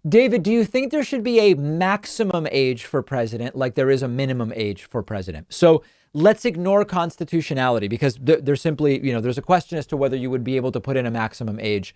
David, do you think there should be a maximum age for president like there is a minimum age for president? So let's ignore constitutionality because there's simply, there's a question as to whether you would be able to put in a maximum age.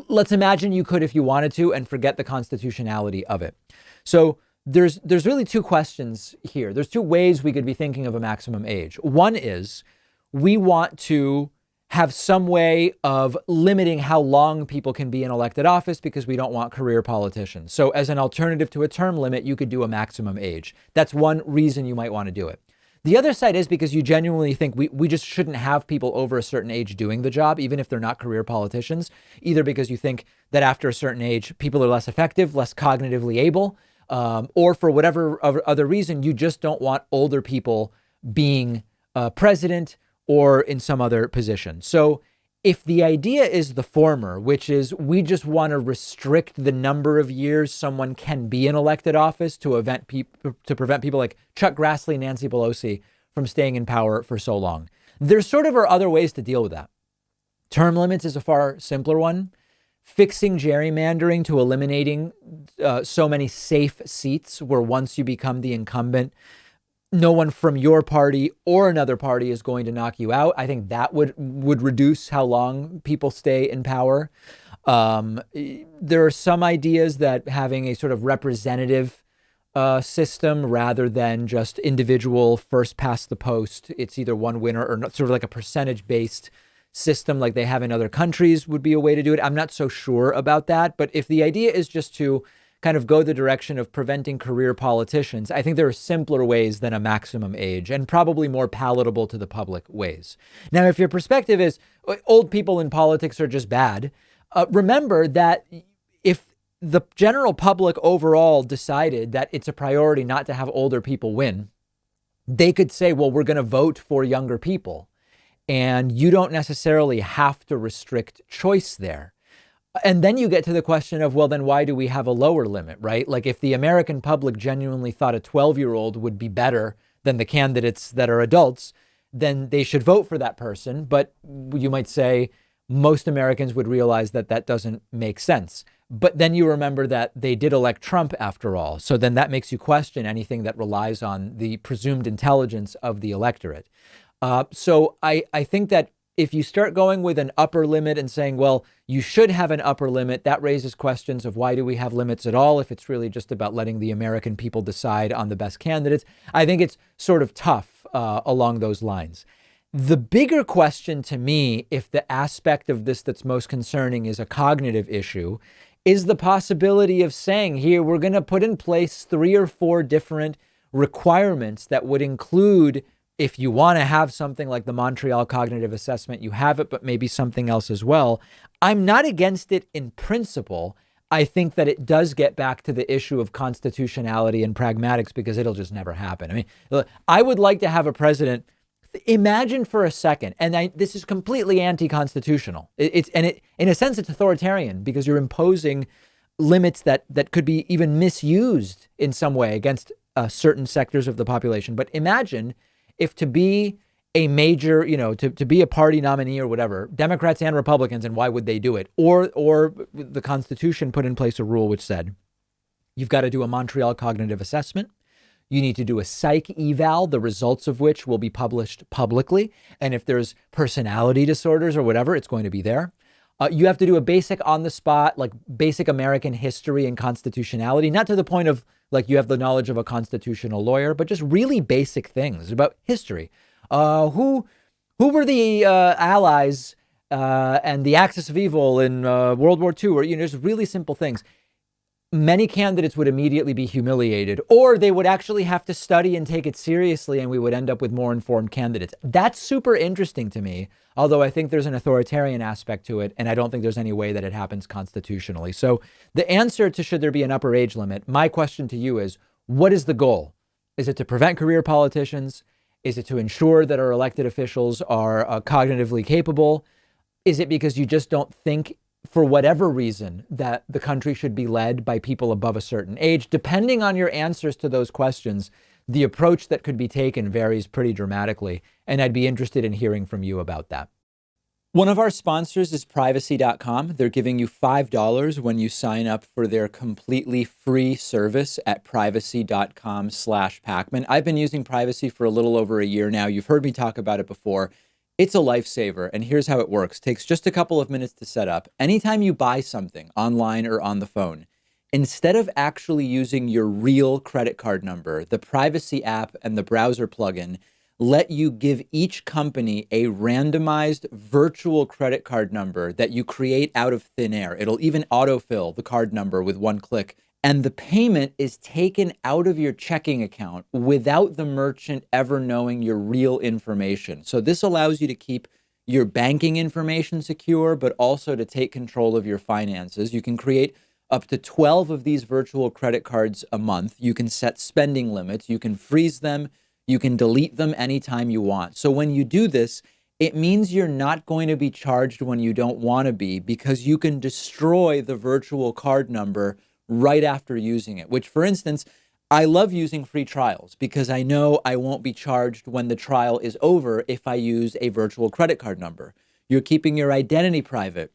Let's imagine you could if you wanted to and forget the constitutionality of it. So there's really two questions here. There's two ways we could be thinking of a maximum age. One is we want to have some way of limiting how long people can be in elected office because we don't want career politicians. So as an alternative to a term limit, you could do a maximum age. That's one reason you might want to do it. The other side is because you genuinely think we just shouldn't have people over a certain age doing the job, even if they're not career politicians, either because you think that after a certain age, people are less effective, less cognitively able, or for whatever other reason, you just don't want older people being president or in some other position. So if the idea is the former, which is we just want to restrict the number of years someone can be in elected office to prevent people like Chuck Grassley, Nancy Pelosi from staying in power for so long, there sort of are other ways to deal with that. Term limits is a far simpler one. Fixing gerrymandering to eliminating so many safe seats where once you become the incumbent, no one from your party or another party is going to knock you out. I think that would reduce how long people stay in power. There are some ideas that having a sort of representative system rather than just individual first past the post, it's either one winner or not, sort of like a percentage based system like they have in other countries would be a way to do it. I'm not so sure about that. But if the idea is just to kind of go the direction of preventing career politicians, I think there are simpler ways than a maximum age and probably more palatable to the public ways. Now, if your perspective is old people in politics are just bad, remember that if the general public overall decided that it's a priority not to have older people win, they could say, well, we're going to vote for younger people. And you don't necessarily have to restrict choice there. And then you get to the question of, well, then why do we have a lower limit, right? Like if the American public genuinely thought a 12-year-old would be better than the candidates that are adults, then they should vote for that person. But you might say most Americans would realize that that doesn't make sense. But then you remember that they did elect Trump after all. So then that makes you question anything that relies on the presumed intelligence of the electorate. So I think that if you start going with an upper limit and saying, well, you should have an upper limit, that raises questions of why do we have limits at all if it's really just about letting the American people decide on the best candidates. I think it's sort of tough along those lines. The bigger question to me, if the aspect of this that's most concerning is a cognitive issue, is the possibility of saying here, we're going to put in place 3 or 4 different requirements that would include, if you want to have something like the Montreal Cognitive Assessment, you have it, but maybe something else as well. I'm not against it in principle. I think that it does get back to the issue of constitutionality and pragmatics because it'll just never happen. I mean, look, I would like to have a president. Imagine for a second, and this is completely anti-constitutional. In a sense, it's authoritarian because you're imposing limits that could be even misused in some way against certain sectors of the population. But imagine if to be a major, to be a party nominee or whatever, Democrats and Republicans, and why would they do it? Or the Constitution put in place a rule which said you've got to do a Montreal Cognitive Assessment. You need to do a psych eval, the results of which will be published publicly. And if there's personality disorders or whatever, it's going to be there. You have to do a basic on the spot, like basic American history and constitutionality, not to the point of like you have the knowledge of a constitutional lawyer, but just really basic things about history. Who were the allies and the axis of evil in World War II? Or, just really simple things. Many candidates would immediately be humiliated, or they would actually have to study and take it seriously, and we would end up with more informed candidates. That's super interesting to me, although I think there's an authoritarian aspect to it, and I don't think there's any way that it happens constitutionally. So the answer to should there be an upper age limit, my question to you is, what is the goal? Is it to prevent career politicians? Is it to ensure that our elected officials are cognitively capable? Is it because you just don't think, for whatever reason, that the country should be led by people above a certain age? Depending on your answers to those questions, the approach that could be taken varies pretty dramatically. And I'd be interested in hearing from you about that. One of our sponsors is privacy.com. They're giving you $5 when you sign up for their completely free service at privacy.com/Pacman. I've been using Privacy for a little over a year now. You've heard me talk about it before. It's a lifesaver, and here's how it works. Takes just a couple of minutes to set up. Anytime you buy something online or on the phone, instead of actually using your real credit card number, the Privacy app and the browser plugin let you give each company a randomized virtual credit card number that you create out of thin air. It'll even autofill the card number with one click. And the payment is taken out of your checking account without the merchant ever knowing your real information. So this allows you to keep your banking information secure, but also to take control of your finances. You can create up to 12 of these virtual credit cards a month. You can set spending limits. You can freeze them. You can delete them anytime you want. So when you do this, it means you're not going to be charged when you don't want to be, because you can destroy the virtual card number right after using it, which, for instance, I love using free trials because I know I won't be charged when the trial is over if I use a virtual credit card number. You're keeping your identity private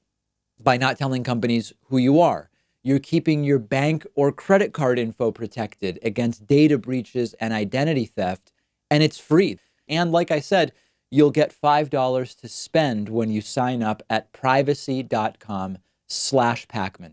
by not telling companies who you are. You're keeping your bank or credit card info protected against data breaches and identity theft, and it's free. And like I said, you'll get $5 to spend when you sign up at privacy.com/Pacman.